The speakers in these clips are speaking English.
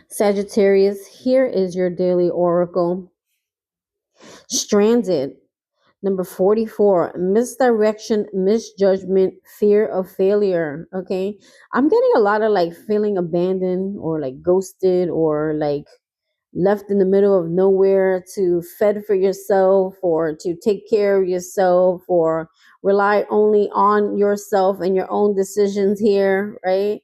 Sagittarius, here is your daily oracle. Stranded. Number 44, misdirection, misjudgment, fear of failure. Okay. I'm getting a lot of like feeling abandoned or like ghosted or like left in the middle of nowhere to fend for yourself or to take care of yourself or rely only on yourself and your own decisions here, right?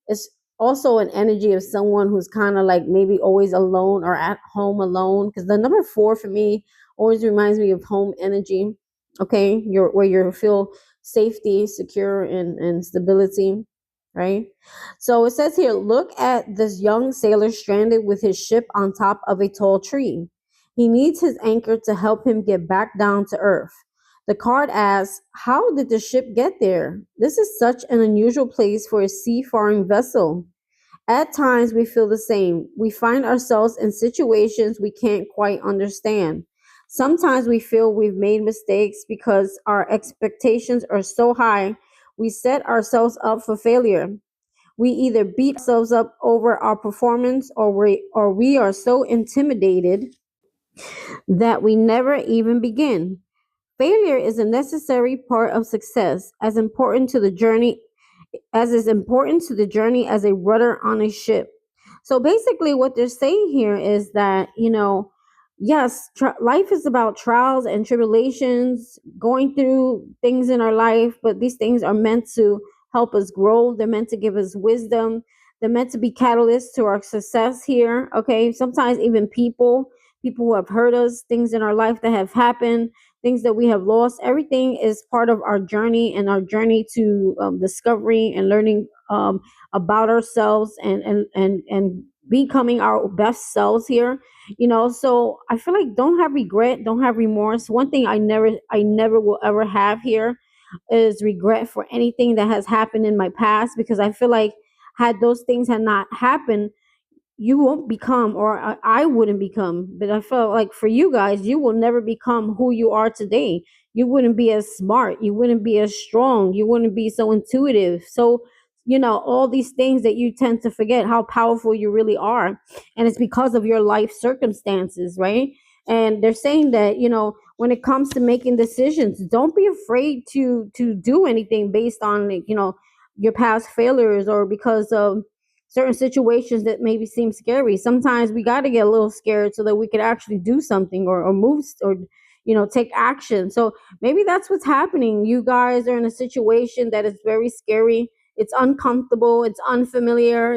It's also an energy of someone who's kind of like maybe always alone or at home alone, because the number 4 for me always reminds me of home energy. Okay, you're where you feel safety, secure, and stability, right? So it says here, look at this young sailor stranded with his ship on top of a tall tree. He needs his anchor to help him get back down to earth. The card asks, how did the ship get there? This is such an unusual place for a seafaring vessel. At times, we feel the same. We find ourselves in situations we can't quite understand. Sometimes we feel we've made mistakes because our expectations are so high, we set ourselves up for failure. We either beat ourselves up over our performance, or we are so intimidated that we never even begin. Failure is a necessary part of success, as is important to the journey as a rudder on a ship. So basically, what they're saying here is that, yes, life is about trials and tribulations, going through things in our life, but these things are meant to help us grow. They're meant to give us wisdom. They're meant to be catalysts to our success here. Okay. Sometimes even people who have hurt us, things in our life that have happened, things that we have lost, everything is part of our journey and our journey to discovery and learning about ourselves and becoming our best selves here. So I feel like don't have regret, don't have remorse. One thing I never will ever have here is regret for anything that has happened in my past, because I feel like had those things had not happened, you won't become, or I wouldn't become. But I felt like for you guys, you will never become who you are today. You wouldn't be as smart, you wouldn't be as strong, you wouldn't be so intuitive. So, all these things that you tend to forget how powerful you really are. And it's because of your life circumstances, right? And they're saying that, when it comes to making decisions, don't be afraid to do anything based on, like, your past failures, or because of certain situations that maybe seem scary. Sometimes we got to get a little scared so that we could actually do something, or move, or take action. So maybe that's what's happening. You guys are in a situation that is very scary. It's uncomfortable, it's unfamiliar,